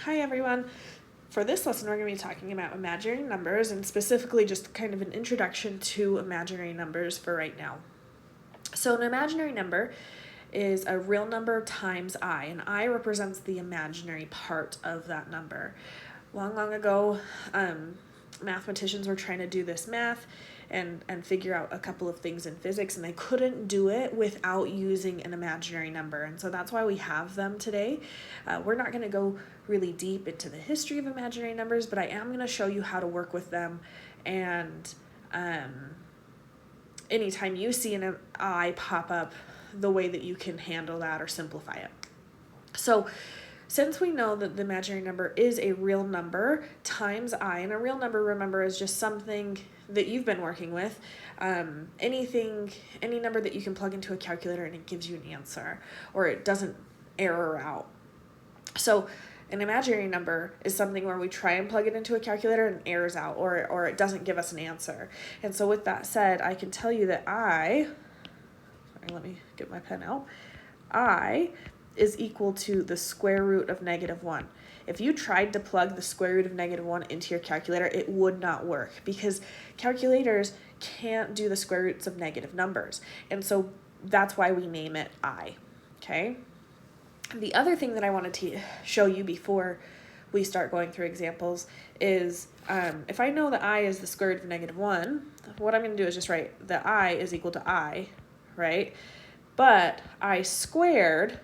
Hi everyone. For this lesson, we're going to be talking about imaginary numbers and specifically just kind of an introduction to imaginary numbers for right now. So an imaginary number is a real number times I, and I represents the imaginary part of that number. Long ago, mathematicians were trying to do this math and figure out a couple of things in physics, and they couldn't do it without using an imaginary number, and so that's why we have them today. We're not going to go really deep into the history of imaginary numbers, but I am going to show you how to work with them, and anytime you see an I pop up, the way that you can handle that or simplify it. So since we know that the imaginary number is a real number times I, and a real number, remember, is just something that you've been working with, any number that you can plug into a calculator and it gives you an answer, or it doesn't error out. So an imaginary number is something where we try and plug it into a calculator and it errors out, or it doesn't give us an answer. And so with that said, I can tell you that let me get my pen out, I is equal to the square root of -1. If you tried to plug the square root of -1 into your calculator, it would not work because calculators can't do the square roots of negative numbers. And so that's why we name it I, okay? The other thing that I wanted to show you before we start going through examples is if I know that I is the square root of -1, what I'm going to do is just write that I is equal to I, right? But I squared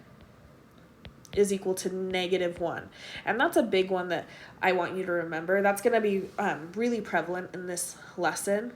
is equal to -1. And that's a big one that I want you to remember. That's going to be really prevalent in this lesson.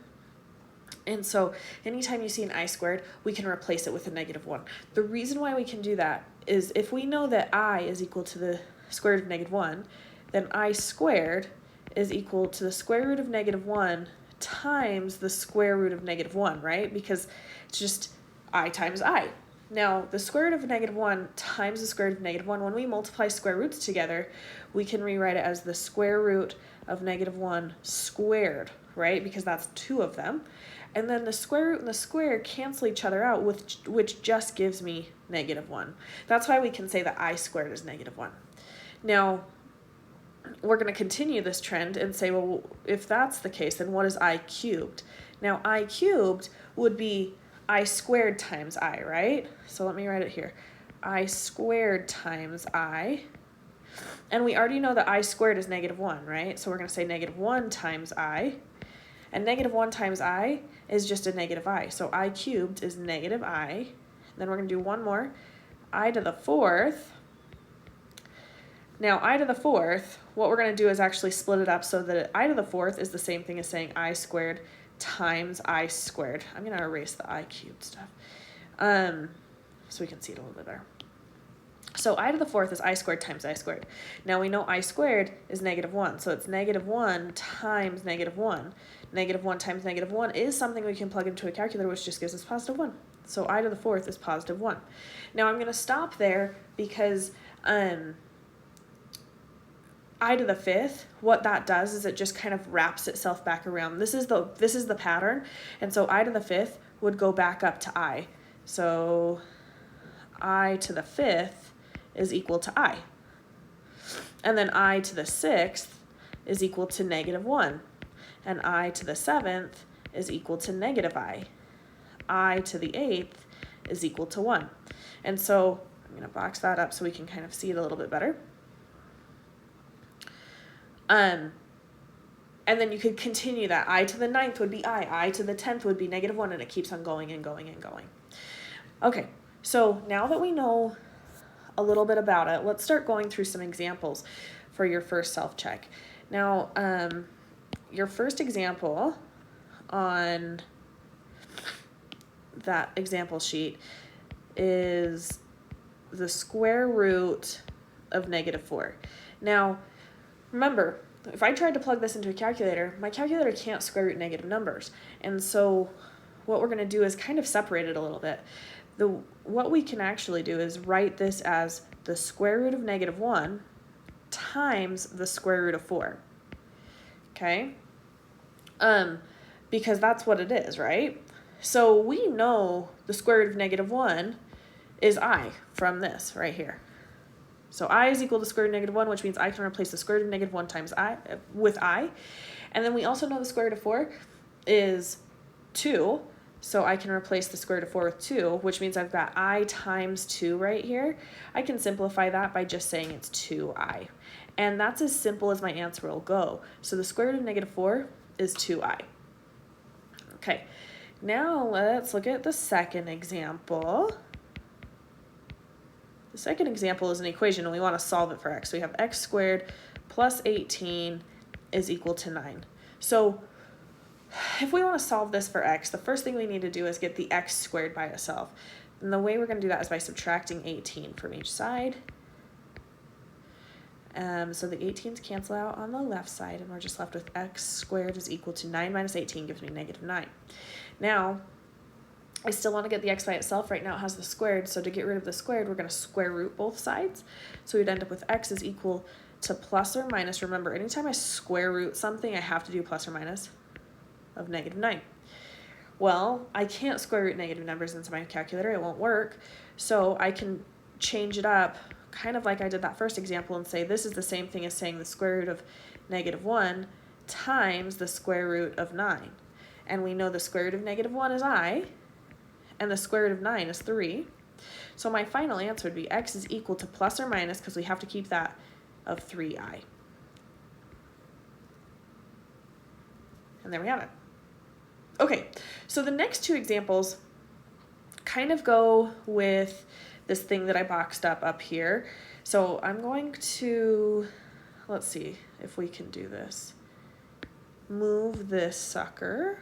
And so anytime you see an I squared, we can replace it with a -1. The reason why we can do that is if we know that I is equal to the square root of -1, then I squared is equal to the square root of -1 times the square root of -1, right? Because it's just I times I. Now, the square root of -1 times the square root of -1, when we multiply square roots together, we can rewrite it as the square root of -1 squared, right? Because that's two of them. And then the square root and the square cancel each other out, which just gives me -1. That's why we can say that I squared is -1. Now, we're going to continue this trend and say, well, if that's the case, then what is I cubed? Now, I cubed would be I squared times I, right? So let me write it here. I squared times I. And we already know that I squared is -1, right? So we're going to say -1 times I. And -1 times I is just a -I. So I cubed is -I. Then we're going to do one more. I to the fourth. Now, I to the fourth, what we're going to do is actually split it up so that I to the fourth is the same thing as saying I squared times I squared. I'm going to erase the I cubed stuff so we can see it a little bit better. So I to the fourth is I squared times I squared. Now we know I squared is -1, so it's -1 times -1. -1 times -1 is something we can plug into a calculator, which just gives us +1. So I to the fourth is +1. Now I'm going to stop there because I to the fifth, what that does is it just kind of wraps itself back around. This is the pattern, and so I to the fifth would go back up to I. So I to the fifth is equal to I. And then I to the sixth is equal to -1. And I to the seventh is equal to -I. I to the eighth is equal to 1. And so I'm going to box that up so we can kind of see it a little bit better. And then you could continue that. I to the ninth would be I to the 10th would be -1, and it keeps on going and going and going. Okay, so now that we know a little bit about it, let's start going through some examples for your first self-check. Now, your first example on that example sheet is the square root of -4. Now, remember, if I tried to plug this into a calculator, my calculator can't square root negative numbers. And so what we're going to do is kind of separate it a little bit. What we can actually do is write this as the square root of -1 times the square root of 4. Okay? Because that's what it is, right? So we know the square root of -1 is I from this right here. So I is equal to square root of negative 1, which means I can replace the square root of negative 1 times I with I. And then we also know the square root of 4 is 2. So I can replace the square root of 4 with 2, which means I've got I times 2 right here. I can simplify that by just saying it's 2I. And that's as simple as my answer will go. So the square root of negative 4 is 2I. Okay, now let's look at the second example. The second example is an equation, and we want to solve it for x. So we have x squared plus 18 is equal to 9. So if we want to solve this for x, the first thing we need to do is get the x squared by itself. And the way we're going to do that is by subtracting 18 from each side. So the 18s cancel out on the left side, and we're just left with x squared is equal to 9 minus 18 gives me negative 9. Now, I still want to get the x by itself. Right now it has the squared, so to get rid of the squared, we're going to square root both sides. So we'd end up with x is equal to plus or minus. Remember, anytime I square root something, I have to do plus or minus of negative 9. Well, I can't square root negative numbers into my calculator. It won't work. So I can change it up kind of like I did that first example and say this is the same thing as saying the square root of negative 1 times the square root of 9. And we know the square root of negative 1 is I, and the square root of 9 is 3. So my final answer would be x is equal to plus or minus, because we have to keep that, of 3i. And there we have it. Okay, so the next two examples kind of go with this thing that I boxed up here. So I'm going to, let's see if we can do this. Move this sucker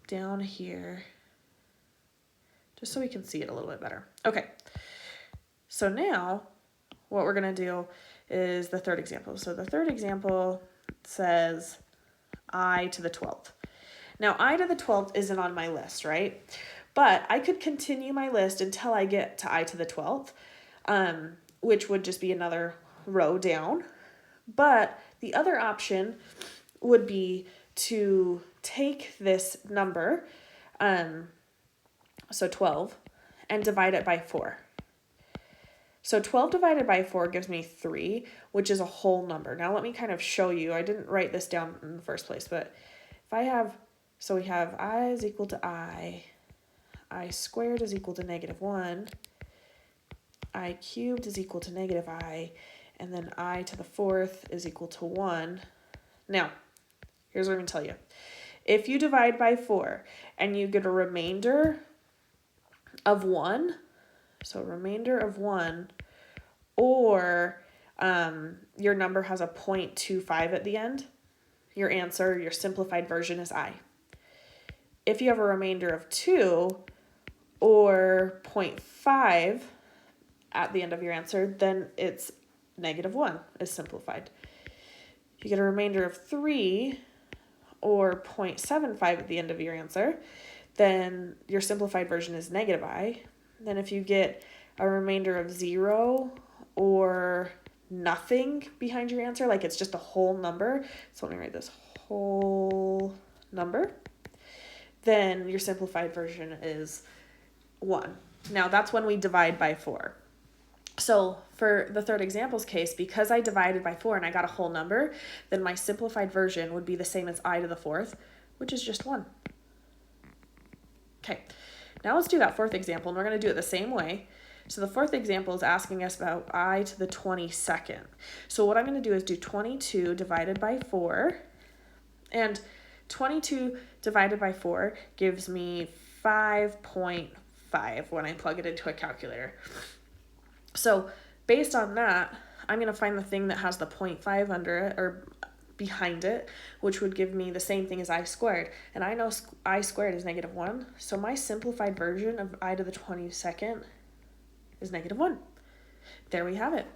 down here, just so we can see it a little bit better. Okay, so now what we're gonna do is the third example. So the third example says I to the 12th. Now I to the 12th isn't on my list, right? But I could continue my list until I get to I to the 12th, which would just be another row down. But the other option would be to take this number, so 12, and divide it by 4. So 12 divided by 4 gives me 3, which is a whole number. Now let me kind of show you. I didn't write this down in the first place, but if I have, so we have I is equal to I squared is equal to negative 1, I cubed is equal to negative I, and then I to the 4th is equal to 1. Now, here's what I'm going to tell you. If you divide by 4 and you get a remainder of 1, so a remainder of 1, or your number has a 0.25 at the end, your answer, your simplified version is I. If you have a remainder of 2 or 0.5 at the end of your answer, then it's negative 1 is simplified. If you get a remainder of 3 or 0.75 at the end of your answer, then your simplified version is negative I. Then if you get a remainder of 0 or nothing behind your answer, like it's just a whole number, so let me write this whole number, then your simplified version is 1. Now that's when we divide by 4. So for the third example's case, because I divided by 4 and I got a whole number, then my simplified version would be the same as I to the 4th, which is just 1. Okay, now let's do that fourth example, and we're going to do it the same way. So the fourth example is asking us about I to the 22nd. So what I'm going to do is do 22 divided by 4, and 22 divided by 4 gives me 5.5 when I plug it into a calculator. So based on that, I'm going to find the thing that has the 0.5 under it, or behind it, which would give me the same thing as I squared. And I know I squared is negative 1, so my simplified version of I to the 22nd is negative 1. There we have it.